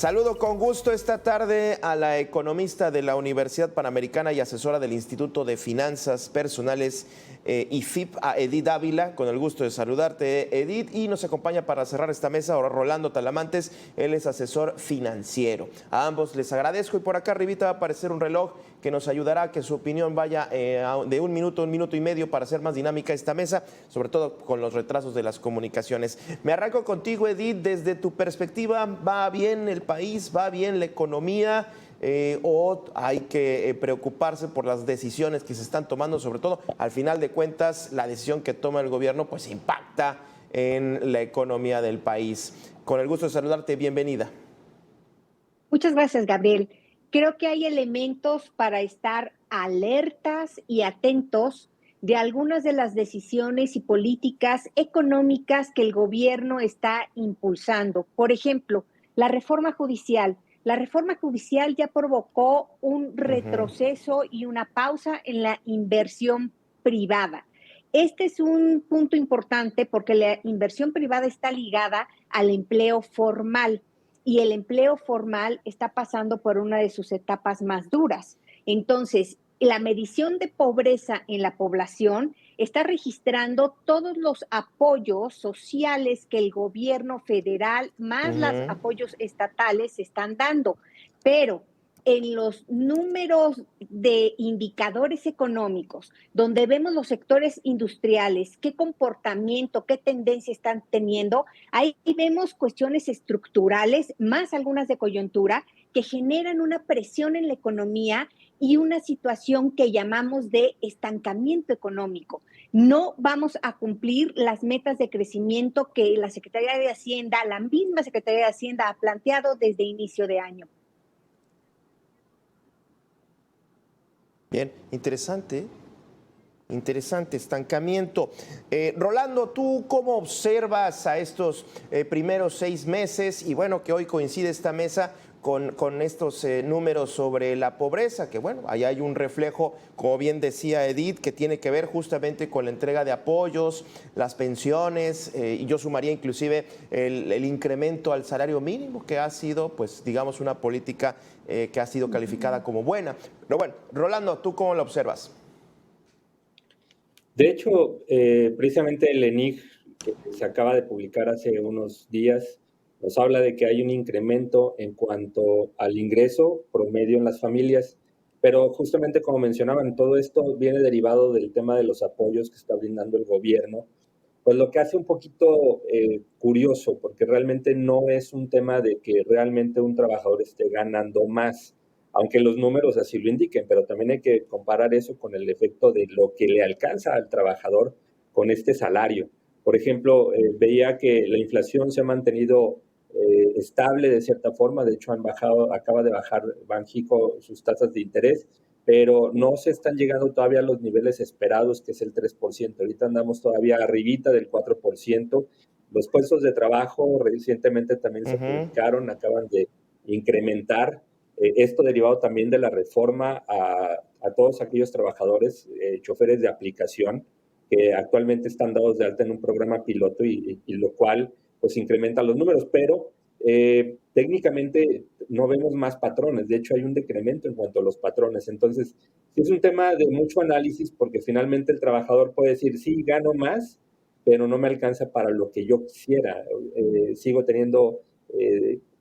Saludo con gusto esta tarde a la economista de la Universidad Panamericana y asesora del Instituto de Finanzas Personales IFIP, a Edith Ávila. Con el gusto de saludarte, Edith, y nos acompaña para cerrar esta mesa ahora Rolando Talamantes, él es asesor financiero. A ambos les agradezco y por acá arribita va a aparecer un reloj que nos ayudará a que su opinión vaya de un minuto y medio para hacer más dinámica esta mesa, sobre todo con los retrasos de las comunicaciones. Me arranco contigo, Edith, desde tu perspectiva, ¿va bien el país, va bien la economía o hay que preocuparse por las decisiones que se están tomando? Sobre todo, al final de cuentas, la decisión que toma el gobierno pues impacta en la economía del país. Con el gusto de saludarte, bienvenida. Muchas gracias, Gabriel. Creo que hay elementos para estar alertas y atentos de algunas de las decisiones y políticas económicas que el gobierno está impulsando. Por ejemplo, la reforma judicial. La reforma judicial ya provocó un retroceso y una pausa en la inversión privada. Este es un punto importante porque la inversión privada está ligada al empleo formal y el empleo formal está pasando por una de sus etapas más duras. Entonces, la medición de pobreza en la población está registrando todos los apoyos sociales que el gobierno federal más los apoyos estatales están dando. Pero en los números de indicadores económicos, donde vemos los sectores industriales, qué comportamiento, qué tendencia están teniendo, ahí vemos cuestiones estructurales, más algunas de coyuntura, que generan una presión en la economía y una situación que llamamos de estancamiento económico. No vamos a cumplir las metas de crecimiento que la Secretaría de Hacienda, la misma Secretaría de Hacienda ha planteado desde inicio de año. Bien, interesante. Interesante, estancamiento. Rolando, ¿tú cómo observas a estos primeros 6 meses? Y bueno, que hoy coincide esta mesa con estos números sobre la pobreza, que bueno, ahí hay un reflejo, como bien decía Edith, que tiene que ver justamente con la entrega de apoyos, las pensiones, y yo sumaría inclusive el incremento al salario mínimo, que ha sido, pues digamos, una política que ha sido calificada como buena. Pero bueno, Rolando, ¿tú cómo lo observas? De hecho, precisamente el ENIG, que se acaba de publicar hace unos días, nos habla de que hay un incremento en cuanto al ingreso promedio en las familias, pero justamente como mencionaban, todo esto viene derivado del tema de los apoyos que está brindando el gobierno, pues lo que hace un poquito curioso, porque realmente no es un tema de que realmente un trabajador esté ganando más, aunque los números así lo indiquen, pero también hay que comparar eso con el efecto de lo que le alcanza al trabajador con este salario. Por ejemplo, veía que la inflación se ha mantenido estable de cierta forma, de hecho acaba de bajar Banxico sus tasas de interés, pero no se están llegando todavía a los niveles esperados, que es el 3%. Ahorita andamos todavía arribita del 4%. Los puestos de trabajo recientemente también se publicaron, acaban de incrementar. Esto derivado también de la reforma a todos aquellos trabajadores, choferes de aplicación, que actualmente están dados de alta en un programa piloto y lo cual pues incrementa los números, pero técnicamente no vemos más patrones, de hecho hay un decremento en cuanto a los patrones, entonces es un tema de mucho análisis porque finalmente el trabajador puede decir, sí, gano más, pero no me alcanza para lo que yo quisiera, sigo teniendo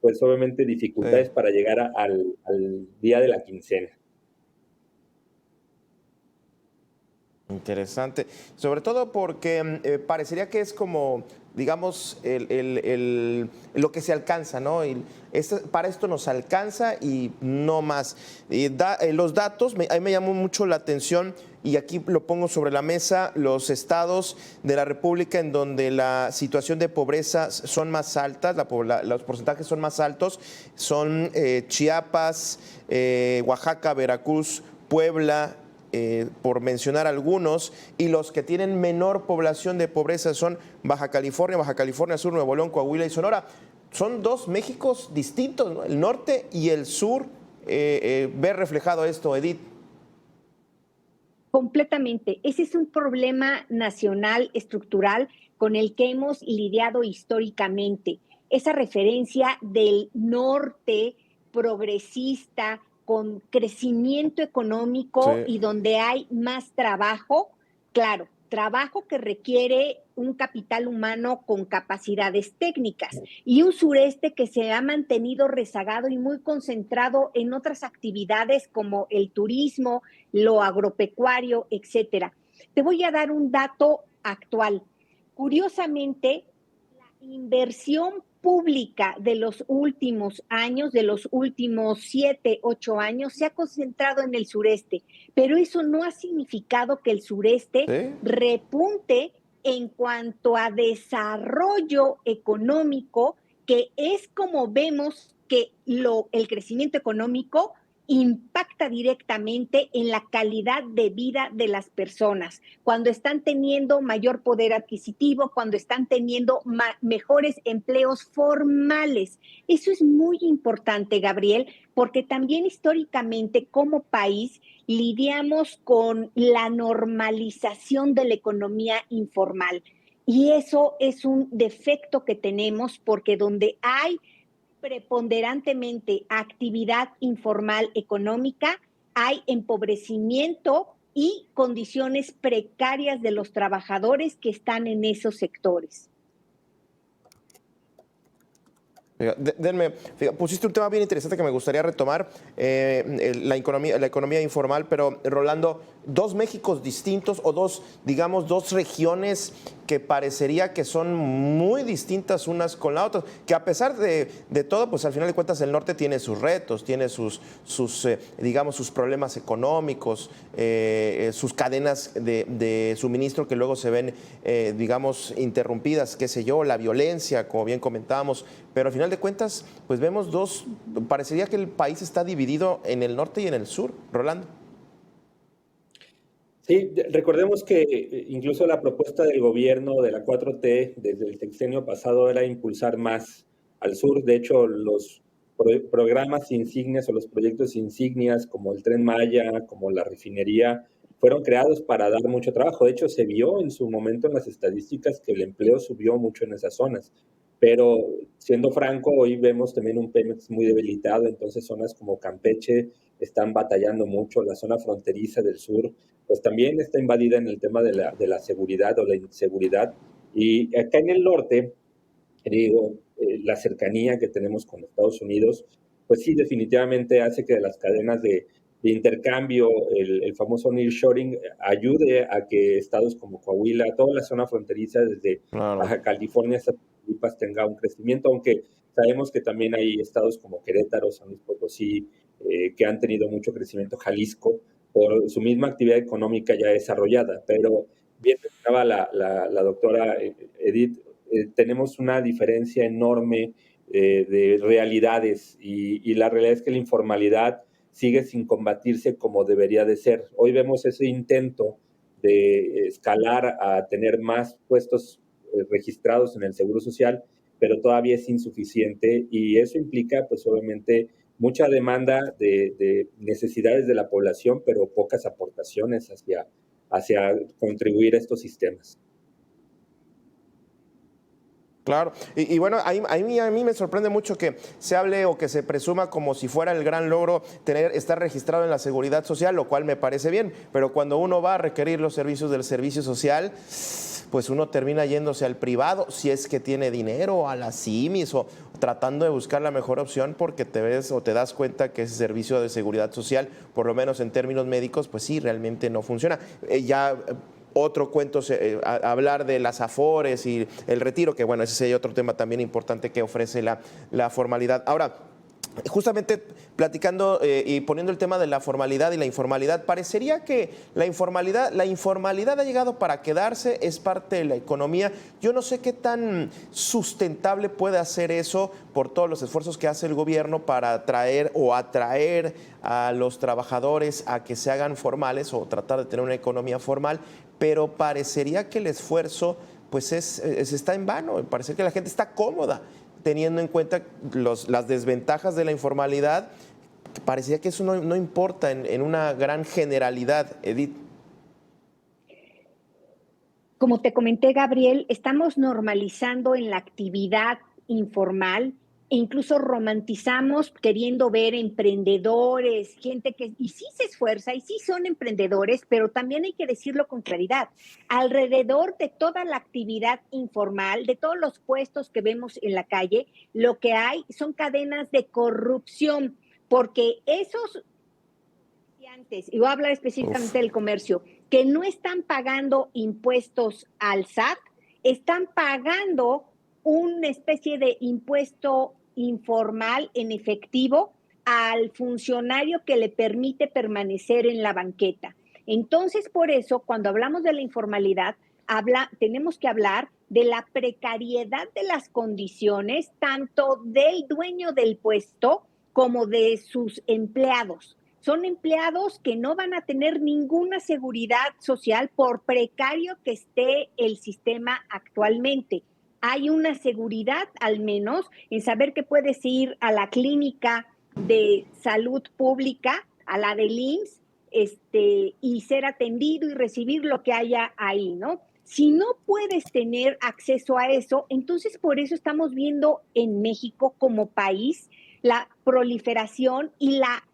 pues obviamente dificultades para llegar al día de la quincena. Interesante, sobre todo porque parecería que es como, digamos, lo que se alcanza, ¿no? Para esto nos alcanza y no más. Los datos, a mí me llamó mucho la atención y aquí lo pongo sobre la mesa, los estados de la República en donde la situación de pobreza son más altas, los porcentajes son más altos, son Chiapas, Oaxaca, Veracruz, Puebla, por mencionar algunos, y los que tienen menor población de pobreza son Baja California Sur, Nuevo León, Coahuila y Sonora. Son dos Méxicos distintos, ¿no? El norte y el sur. Ve reflejado esto, Edith. Completamente. Ese es un problema nacional estructural con el que hemos lidiado históricamente. esa referencia del norte progresista, con crecimiento económico Sí. y donde hay más trabajo, claro, trabajo que requiere un capital humano con capacidades técnicas y un sureste que se ha mantenido rezagado y muy concentrado en otras actividades como el turismo, lo agropecuario, etcétera. Te voy a dar un dato actual. Curiosamente, la inversión pública de los últimos años, de los últimos 7, 8 años, se ha concentrado en el sureste, pero eso no ha significado que el sureste ¿Sí? repunte en cuanto a desarrollo económico, que es como vemos que el crecimiento económico impacta directamente en la calidad de vida de las personas, cuando están teniendo mayor poder adquisitivo, cuando están teniendo mejores empleos formales. Eso es muy importante, Gabriel, porque también históricamente como país lidiamos con la normalización de la economía informal. Y eso es un defecto que tenemos porque donde hay preponderantemente actividad informal económica, hay empobrecimiento y condiciones precarias de los trabajadores que están en esos sectores. Pusiste un tema bien interesante que me gustaría retomar, la economía informal, pero Rolando, dos Méxicos distintos o digamos, dos regiones que parecería que son muy distintas unas con la otra, que a pesar de todo, pues al final de cuentas el norte tiene sus retos, tiene digamos, sus problemas económicos, sus cadenas de suministro que luego se ven, digamos, interrumpidas, qué sé yo, la violencia, como bien comentábamos, pero al final de cuentas, pues vemos parecería que el país está dividido en el norte y en el sur. Rolando. Sí, recordemos que incluso la propuesta del gobierno de la 4T desde el sexenio pasado era impulsar más al sur. De hecho, los programas insignias o los proyectos insignias como el Tren Maya, como la refinería, fueron creados para dar mucho trabajo. De hecho, se vio en su momento en las estadísticas que el empleo subió mucho en esas zonas. Pero siendo franco, hoy vemos también un Pemex muy debilitado, entonces zonas como Campeche están batallando mucho, la zona fronteriza del sur pues también está invadida en el tema de la seguridad o la inseguridad. Y acá en el norte, digo, la cercanía que tenemos con Estados Unidos, pues sí, definitivamente hace que las cadenas de intercambio, el famoso nearshoring, ayude a que estados como Coahuila, toda la zona fronteriza desde Claro. Baja California hasta Tamaulipas tenga un crecimiento, aunque sabemos que también hay estados como Querétaro, San Luis Potosí, que han tenido mucho crecimiento, Jalisco, por su misma actividad económica ya desarrollada. Pero bien mencionaba la doctora Edith, tenemos una diferencia enorme de realidades y la realidad es que la informalidad sigue sin combatirse como debería de ser. Hoy vemos ese intento de escalar a tener más puestos registrados en el Seguro Social, pero todavía es insuficiente y eso implica pues obviamente mucha demanda de necesidades de la población, pero pocas aportaciones hacia contribuir a estos sistemas. Claro, y bueno, a mí me sorprende mucho que se hable o que se presuma como si fuera el gran logro estar registrado en la Seguridad Social, lo cual me parece bien, pero cuando uno va a requerir los servicios del servicio social, pues uno termina yéndose al privado, si es que tiene dinero, a las CIMIS o tratando de buscar la mejor opción porque te ves o te das cuenta que ese servicio de seguridad social, por lo menos en términos médicos, pues sí, realmente no funciona. Otro cuento, hablar de las afores y el retiro, que bueno, ese sería otro tema también importante que ofrece la formalidad. Ahora, justamente platicando y poniendo el tema de la formalidad y la informalidad, parecería que la informalidad ha llegado para quedarse, es parte de la economía. Yo no sé qué tan sustentable puede hacer eso por todos los esfuerzos que hace el gobierno para atraer a los trabajadores a que se hagan formales o tratar de tener una economía formal, pero parecería que el esfuerzo pues está en vano, parece que la gente está cómoda teniendo en cuenta las desventajas de la informalidad. Parecía que eso no importa en una gran generalidad, Edith. Como te comenté, Gabriel, estamos normalizando en la actividad informal e incluso romantizamos queriendo ver emprendedores, gente que y sí se esfuerza y sí son emprendedores, pero también hay que decirlo con claridad. Alrededor de toda la actividad informal, de todos los puestos que vemos en la calle, lo que hay son cadenas de corrupción, porque esos y voy a hablar específicamente del comercio, que no están pagando impuestos al SAT, están pagando una especie de impuesto informal en efectivo al funcionario que le permite permanecer en la banqueta. Entonces, por eso, cuando hablamos de la informalidad, tenemos que hablar de la precariedad de las condiciones, tanto del dueño del puesto como de sus empleados. Son empleados que no van a tener ninguna seguridad social por precario que esté el sistema actualmente. Hay una seguridad, al menos, en saber que puedes ir a la clínica de salud pública, a la del IMSS, y ser atendido y recibir lo que haya ahí, ¿no? Si no puedes tener acceso a eso, entonces por eso estamos viendo en México como país la proliferación y la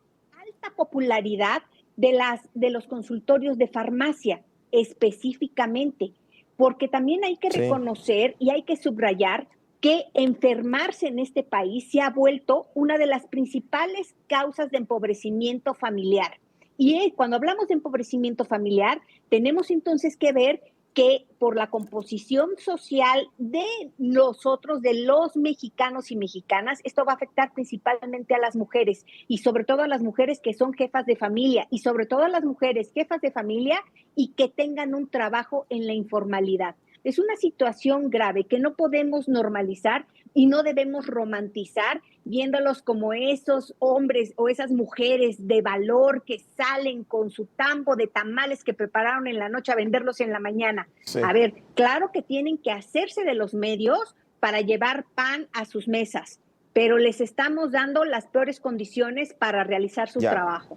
popularidad de los consultorios de farmacia específicamente, porque también hay que reconocer y hay que subrayar que enfermarse en este país se ha vuelto una de las principales causas de empobrecimiento familiar. Y cuando hablamos de empobrecimiento familiar, tenemos entonces que ver que por la composición social de nosotros, de los mexicanos y mexicanas, esto va a afectar principalmente a las mujeres y sobre todo a las mujeres que son jefas de familia y sobre todo a las mujeres jefas de familia y que tengan un trabajo en la informalidad. Es una situación grave que no podemos normalizar y no debemos romantizar viéndolos como esos hombres o esas mujeres de valor que salen con su tambo de tamales que prepararon en la noche a venderlos en la mañana. Sí. A ver, claro que tienen que hacerse de los medios para llevar pan a sus mesas, pero les estamos dando las peores condiciones para realizar su trabajo.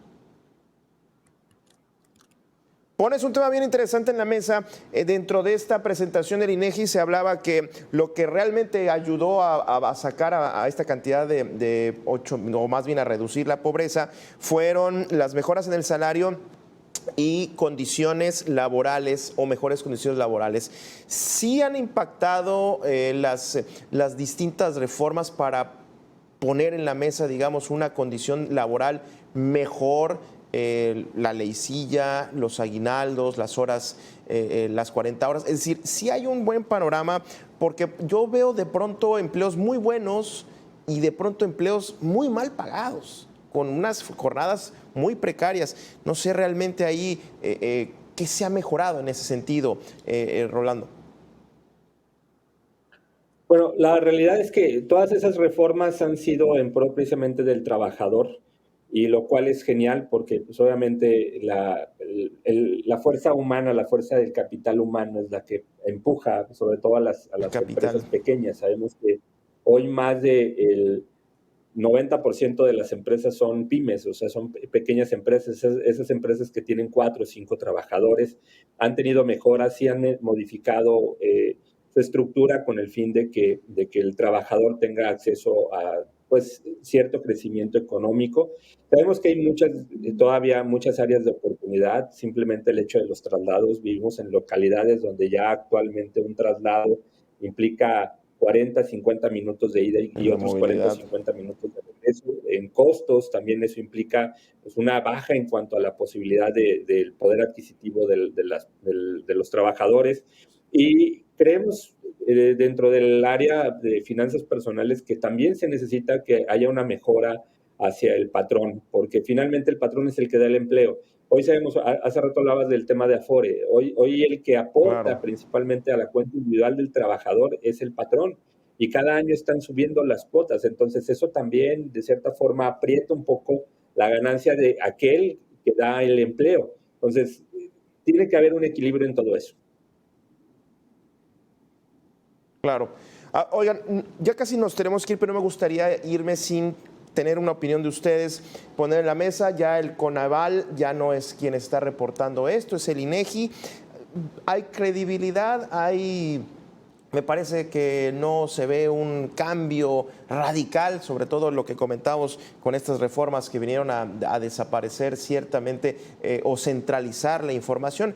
Pones un tema bien interesante en la mesa. Dentro de esta presentación del INEGI se hablaba que lo que realmente ayudó a sacar a esta cantidad de 8, o más bien a reducir la pobreza, fueron las mejoras en el salario y condiciones laborales o mejores condiciones laborales. ¿Sí han impactado las distintas reformas para poner en la mesa, digamos, una condición laboral mejor? La leycilla, los aguinaldos, las horas, las 40 horas. Es decir, sí hay un buen panorama, porque yo veo de pronto empleos muy buenos y de pronto empleos muy mal pagados, con unas jornadas muy precarias. No sé realmente ahí qué se ha mejorado en ese sentido, Rolando. Bueno, la realidad es que todas esas reformas han sido en pro precisamente del trabajador, y lo cual es genial porque pues, obviamente la fuerza humana, la fuerza del capital humano es la que empuja sobre todo a las empresas pequeñas. Sabemos que hoy más del 90% de las empresas son pymes, o sea, son pequeñas empresas. Esas empresas que tienen 4 o 5 trabajadores han tenido mejoras y han modificado su estructura con el fin de que el trabajador tenga acceso a pues cierto crecimiento económico. Sabemos que hay todavía muchas áreas de oportunidad. Simplemente el hecho de los traslados, vivimos en localidades donde ya actualmente un traslado implica 40, 50 minutos de ida y otros 40, 50 minutos de regreso. En costos también eso implica pues, una baja en cuanto a la posibilidad del poder adquisitivo de los trabajadores. Y creemos dentro del área de finanzas personales que también se necesita que haya una mejora hacia el patrón, porque finalmente el patrón es el que da el empleo. Hoy sabemos, hace rato hablabas del tema de Afore, hoy el que aporta principalmente a la cuenta individual del trabajador es el patrón, y cada año están subiendo las cuotas, entonces eso también de cierta forma aprieta un poco la ganancia de aquel que da el empleo. Entonces, tiene que haber un equilibrio en todo eso. Claro. Oigan, ya casi nos tenemos que ir, pero me gustaría irme sin tener una opinión de ustedes, poner en la mesa. Ya el CONAVAL ya no es quien está reportando esto, es el INEGI. ¿Hay credibilidad? ¿Hay Me parece que no se ve un cambio radical, sobre todo lo que comentamos con estas reformas que vinieron a desaparecer ciertamente o centralizar la información.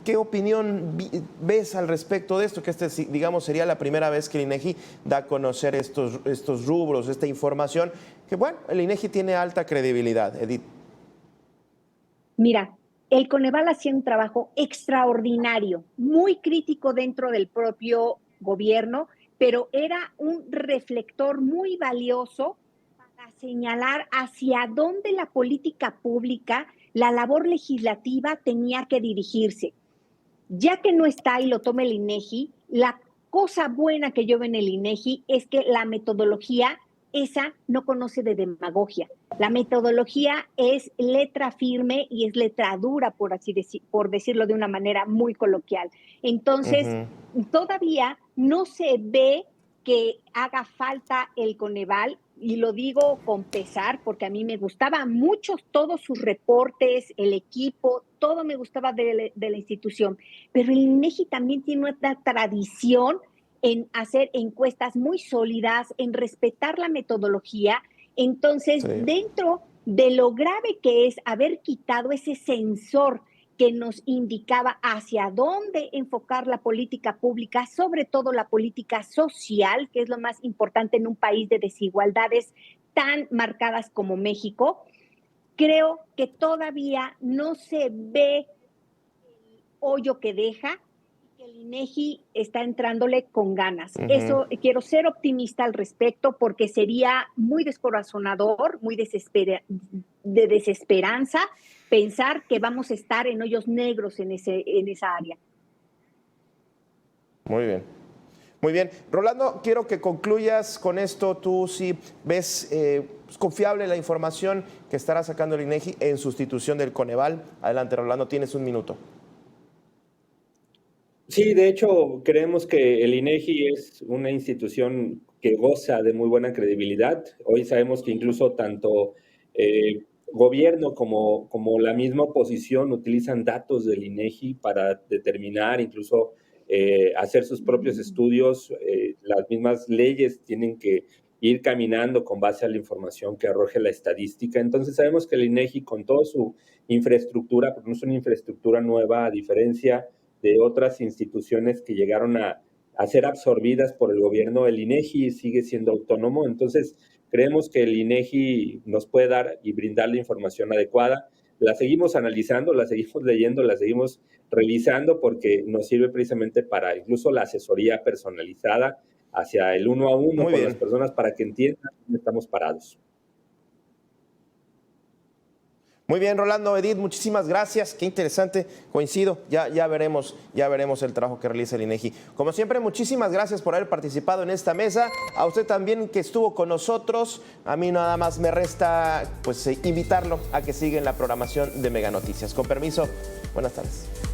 ¿Qué opinión ves al respecto de esto? Que digamos, sería la primera vez que el INEGI da a conocer estos rubros, esta información, que bueno, el INEGI tiene alta credibilidad, Edith. Mira, el Coneval hacía un trabajo extraordinario, muy crítico dentro del propio gobierno, pero era un reflector muy valioso para señalar hacia dónde la política pública, la labor legislativa tenía que dirigirse. Ya que no está y lo toma el INEGI, la cosa buena que yo veo en el INEGI es que la metodología esa no conoce de demagogia. La metodología es letra firme y es letra dura, por decirlo de una manera muy coloquial. Entonces, todavía no se ve que haga falta el Coneval, y lo digo con pesar, porque a mí me gustaban mucho todos sus reportes, el equipo, todo me gustaba de la institución. Pero el INEGI también tiene una tradición en hacer encuestas muy sólidas, en respetar la metodología. Entonces, dentro de lo grave que es haber quitado ese sensor que nos indicaba hacia dónde enfocar la política pública, sobre todo la política social, que es lo más importante en un país de desigualdades tan marcadas como México, creo que todavía no se ve el hoyo que deja, el INEGI está entrándole con ganas. Eso, quiero ser optimista al respecto, porque sería muy descorazonador, muy de desesperanza pensar que vamos a estar en hoyos negros en esa área. Muy bien. Muy bien. Rolando, quiero que concluyas con esto. Tú sí ves confiable la información que estará sacando el INEGI en sustitución del Coneval. Adelante, Rolando, tienes un minuto. Sí, de hecho, creemos que el INEGI es una institución que goza de muy buena credibilidad. Hoy sabemos que incluso tanto gobierno como la misma oposición utilizan datos del INEGI para determinar, incluso hacer sus propios estudios. Las mismas leyes tienen que ir caminando con base a la información que arroje la estadística. Entonces sabemos que el INEGI, con toda su infraestructura, porque no es una infraestructura nueva, a diferencia de otras instituciones que llegaron a ser absorbidas por el gobierno, el INEGI sigue siendo autónomo. Entonces, creemos que el INEGI nos puede dar y brindar la información adecuada. La seguimos analizando, la seguimos leyendo, la seguimos revisando, porque nos sirve precisamente para incluso la asesoría personalizada hacia el uno a uno con las personas, para que entiendan dónde estamos parados. Muy bien, Rolando, Edith, muchísimas gracias. Qué interesante, coincido. Ya veremos el trabajo que realiza el INEGI. Como siempre, muchísimas gracias por haber participado en esta mesa. A usted también, que estuvo con nosotros. A mí nada más me resta invitarlo a que siga en la programación de Mega Noticias. Con permiso, buenas tardes.